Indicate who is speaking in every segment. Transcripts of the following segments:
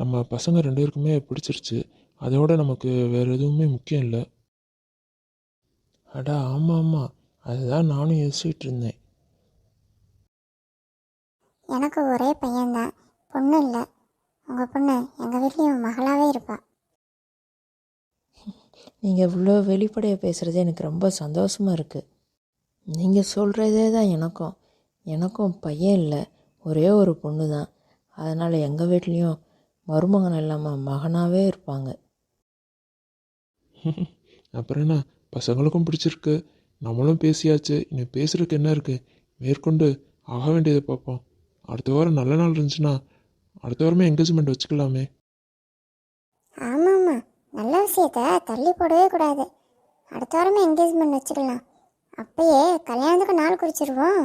Speaker 1: நம்ம பசங்க 2 பேருக்குமே பிடிச்சிருச்சு. அதோட நமக்கு வேறு எதுவுமே முக்கியம் இல்லை. அடா ஆமாம் ஆமாம், அதுதான் நானும் யோசிச்சுட்டு இருந்தேன்.
Speaker 2: எனக்கு ஒரே பையன்தான், பொண்ணு இல்லை. உங்கள் பொண்ணு எங்கள் வீட்லேயும் மகளாகவே இருப்பா.
Speaker 3: நீங்கள் இவ்வளோ வெளிப்படையாக பேசுகிறது எனக்கு ரொம்ப சந்தோஷமாக இருக்குது. நீங்கள் சொல்கிறதே தான் எனக்கும் பையன் இல்லை, ஒரே ஒரு பொண்ணு தான். அதனால் எங்கள் வீட்லேயும் மருமகன் இல்லாமல் மகனாகவே இருப்பாங்க.
Speaker 1: அப்புறம் என்ன, பசங்களுக்கும் பிடிச்சிருக்கு, நம்மளும் பேசியாச்சு. இன்னும் பேசுறதுக்கு என்ன இருக்குது? மேற்கொண்டு ஆக வேண்டியதை பார்ப்போம். அடுத்த வாரம் நல்ல நாள் இருந்துச்சுன்னா அடுத்த வாரமே என்கேஜ்மெண்ட் வச்சுக்கலாமே.
Speaker 2: ஆமாம்மா, நல்ல விஷயத்த தள்ளி போடவே கூடாது. அடுத்த வாரமே என்கேஜ்மெண்ட் வச்சுக்கலாம். அப்பயே கல்யாணத்துக்கு நாள் குறிச்சிருவோம்.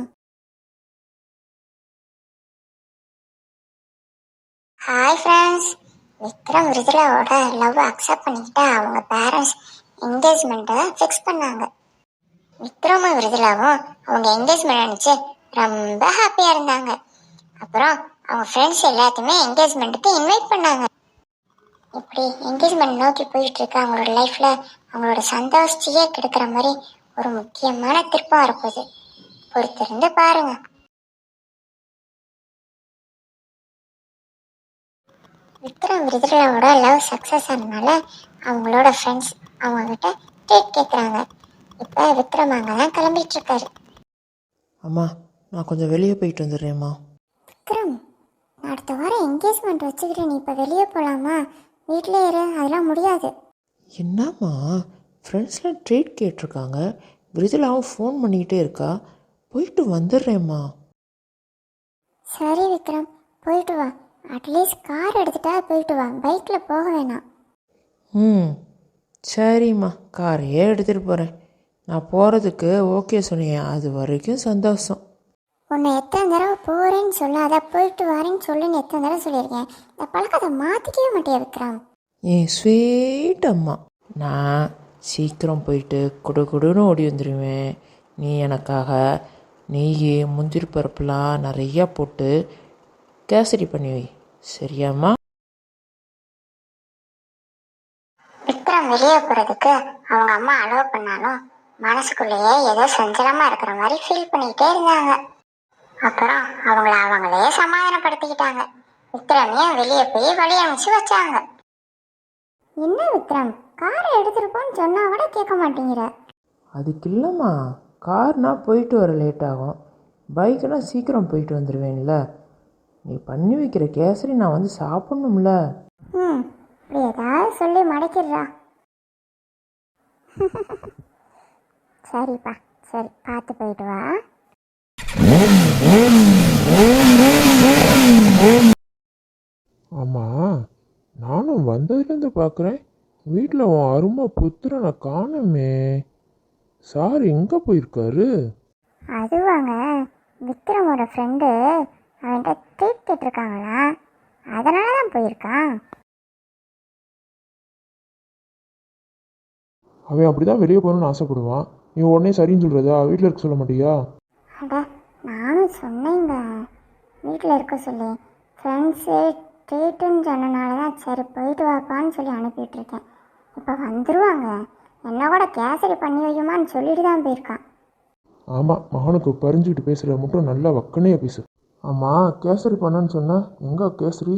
Speaker 2: ஹாய் ஃப்ரெண்ட்ஸ், விக்ரம் விருதுலாவோட லவ் அக்செப்ட் பண்ணிக்கிட்டு அவங்க பேரண்ட்ஸ் என்கேஜ்மெண்ட்டை ஃபிக்ஸ் பண்ணாங்க. விக்ரமும் விருதுலாவும் அவங்க என்கேஜ்மெண்ட் நினச்சி ரொம்ப ஹாப்பியாக இருந்தாங்க. அப்புறம் அவங்க ஃப்ரெண்ட்ஸ் எல்லாத்தையுமே என்கேஜ்மெண்ட்டுக்கு இன்வைட் பண்ணாங்க. இப்படி என்கேஜ்மெண்ட் நோக்கி போயிட்டு இருக்க அவங்களோட லைஃப்பில் அவங்களோட சந்தோஷத்தையே கெடுக்கிற மாதிரி ஒரு முக்கியமான திருப்பம் வரப்போகுது. பொறுத்திருந்து பாருங்க. விக்ரம் விருதுலாவோட லவ் சக்ஸஸ் ஆனதுனால அவங்களோட ஃப்ரெண்ட்ஸ் அவங்கக்கிட்ட ட்ரீட் கேட்குறாங்க. இப்போ விக்ரம் அங்கே தான் கிளம்பிட்டு இருக்காரு.
Speaker 3: அம்மா, நான் கொஞ்சம் வெளியே போயிட்டு வந்துடுறேம்மா.
Speaker 2: விக்ரம், நான் அடுத்த வாரம் என்கேஜ்மெண்ட் வச்சுக்கிறேன், நீ இப்போ வெளியே போகலாமா? வீட்டிலே இரு, அதெல்லாம் முடியாது.
Speaker 3: என்னம்மா, ஃப்ரெண்ட்ஸ்லாம் ட்ரீட் கேட்டிருக்காங்க, விருதுலாவும் ஃபோன் பண்ணிக்கிட்டே இருக்கா. போயிட்டு வந்துடுறேம்மா.
Speaker 2: சரி விக்ரம், போயிட்டு வா. அட்லீஸ்ட் கார் எடுத்துட்டா போயிட்டு வா, பைக்கில் போக வேணாம்.
Speaker 3: சரிம்மா, காரையே எடுத்துகிட்டு போகிறேன். நான் போகிறதுக்கு ஓகே சொன்னேன், அது வரைக்கும் சந்தோஷம்.
Speaker 2: உன்னை எத்தனை தடவை போகிறேன்னு சொல்ல, அதை போயிட்டு வரேன்னு சொல்லுன்னு எத்தனை தடவை சொல்லியிருக்கேன். இந்த பழக்கத்தை மாற்றிக்கவே மாட்டேன் விக்ரம்.
Speaker 3: ஏன் ஸ்வீட் அம்மா, நான் சீக்கிரம் போயிட்டு குடுன்னு ஓடி வந்துடுவேன். நீ எனக்காக நெய் முந்திரி பருப்புலாம் நிறையா போட்டு கேசரி பண்ணி வை, சரியாம்மா?
Speaker 2: விக்ரம் வெளியே போகிறதுக்கு அவங்க அம்மா அலோவ் பண்ணாலும் மனசுக்குள்ளேயே ஏதோ சஞ்சலமாக இருக்கிற மாதிரி ஃபீல் பண்ணிக்கிட்டே இருந்தாங்க. அப்புறம் அவங்களே சமாதானப்படுத்திக்கிட்டாங்க. விக்ரமையும் வெளியே போய் வழி அமைச்சு வச்சாங்க. என்ன விக்ரம், காரை எடுத்துருப்போன்னு சொன்னா கூட கேட்க மாட்டேங்கிற.
Speaker 3: அதுக்கு இல்லைம்மா, கார்னால் போயிட்டு வர லேட் ஆகும், பைக்குனால் சீக்கிரம் போயிட்டு வந்துடுவேன்ல. நீ பண்ணி வைக்கிற கேசரி நான் வந்து சாப்பிட்ணும்ல.
Speaker 2: இப்படி ஏதாவது சொல்லி மடக்கிடுறா. சரிப்பா, சரி, பார்த்து போயிட்டு வா.
Speaker 1: ஆமாம், நானும் வந்ததுலேருந்து பார்க்குறேன் வீட்டில் உன் அருமை புத்திரனை காணுமே. சார் எங்கே போயிருக்காரு?
Speaker 2: அதுவாங்க, விக்ரமோட ஃப்ரெண்டு அவன்கிட்ட ட்ரீட் கேட்டிருக்காங்களா, அதனால தான் போயிருக்கான்.
Speaker 1: அவன் அப்படி தான் வெளியே போகணும்னு ஆசைப்படுவான். நீ உடனே சரின்னு சொல்கிறதா? வீட்டில் இருக்க சொல்ல மாட்டியா?
Speaker 2: அட, நானும் சொன்னேங்க வீட்டில் இருக்க சொல்லி. ஃப்ரெண்ட்ஸு ட்ரீட்டுன்னு சொன்னனால தான் சரி போயிட்டு வாப்பான்னு சொல்லி அனுப்பிட்டுருக்கேன். இப்போ வந்துடுவாங்க, என்ன கூட கேசரி பண்ணி வைக்குமான்னு சொல்லிட்டு தான் போயிருக்கான்.
Speaker 1: ஆமாம், மகனுக்கு பறிஞ்சுக்கிட்டு பேசுகிற மட்டும் நல்லா வக்கனையாக பேசு. ஆமாம், கேசரி பண்ணன்னு சொன்ன, எங்கே கேசரி?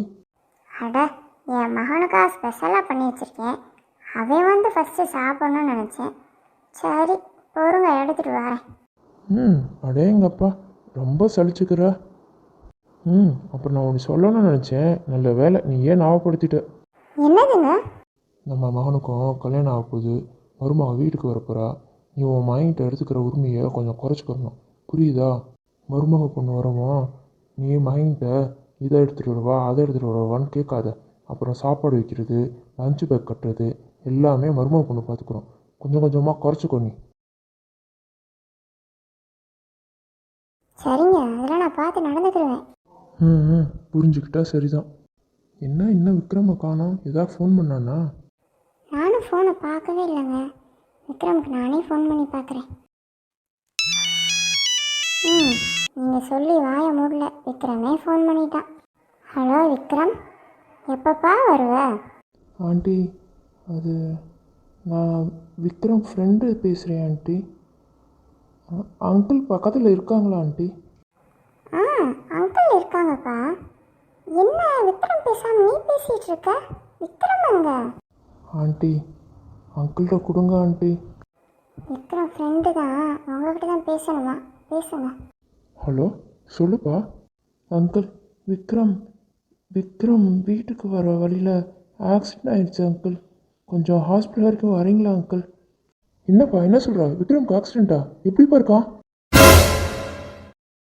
Speaker 2: அட, என் மகனுக்காக ஸ்பெஷலாக பண்ணி வச்சுருக்கேன். அவன் வந்து ஃபஸ்ட்டு சாப்பிட்ணுன்னு நினச்சேன். சரி, பொறுங்க, எடுத்துகிட்டு வரேன்.
Speaker 1: அடேங்கப்பா, ரொம்ப சலிச்சுக்கிற. அப்புறம் நான் ஒன்று சொல்லணும்னு நினச்சேன், நல்ல வேலை நீ ஏன் ஞாபகப்படுத்திட்ட.
Speaker 2: என்னதுங்க?
Speaker 1: நம்ம மகனுக்கும் கல்யாணம் ஆக போகுது, மருமக வீட்டுக்கு வரப்போகிறா. நீ உன் மைண்ட்டை எடுத்துக்கிற உரிமையை கொஞ்சம் குறைச்சிக்கிறணும், புரியுதா? மருமக பொண்ணு வரவும் நீ மைண்ட்டை இதை எடுத்துகிட்டு வருவா அதை எடுத்துகிட்டு வருவான்னு கேட்காத. அப்புறம் சாப்பாடு வைக்கிறது, லஞ்சு பேக் கட்டுறது எல்லாமே மருமக பொண்ணு பார்த்துக்குறோம். கொஞ்சம் கொஞ்சமாக குறைச்சிக்கோ நீ.
Speaker 2: சரிங்க, அதெல்லாம் நான் பார்த்து நடந்துக்கிடுவேன்.
Speaker 1: புரிஞ்சுக்கிட்டா சரிதான். இன்னும் விக்ரமை காணோம், ஏதாவது ஃபோன் பண்ணானா?
Speaker 2: நானும் ஃபோனை பார்க்கவே இல்லைங்க. விக்ரமுக்கு நானே ஃபோன் பண்ணி பார்க்குறேன். நீங்கள் சொல்லி வாய மூடல, விக்ரமே ஃபோன் பண்ணிட்டான். ஹலோ விக்ரம், எப்பப்பா வருவ?
Speaker 1: ஆண்டி அது நான் விக்ரம் ஃப்ரெண்டு பேசுகிறேன் ஆண்டி. அங்கிள் பக்கத்தில் இருக்காங்களா ஆண்டி?
Speaker 2: ஆ, அங்கிள் இருக்காங்கப்பா. என்ன விக்ரம் பேசாம நீ பேசிட்டு இருக்க? விக்ரம் எங்க?
Speaker 1: ஆண்டி அங்கிள்கிட்ட கொடுங்க ஆண்டி.
Speaker 2: விக்ரம் ஃப்ரெண்டு தான், அவங்ககிட்ட தான் பேசணுமா? பேசுங்க.
Speaker 1: ஹலோ சொல்லுப்பா. அங்கிள் விக்ரம் விக்ரம் வீட்டுக்கு வர வழியில் ஆக்சிடென்ட் ஆயிடுச்சு அங்கிள். கொஞ்சம் ஹாஸ்பிட்டல் வரைக்கும் வரீங்களா அங்கிள்? என்னப்பா என்ன சொல்கிறா? விக்ரம்க்கு ஆக்சிடெண்ட்டா? எப்படிப்பா இருக்கான்?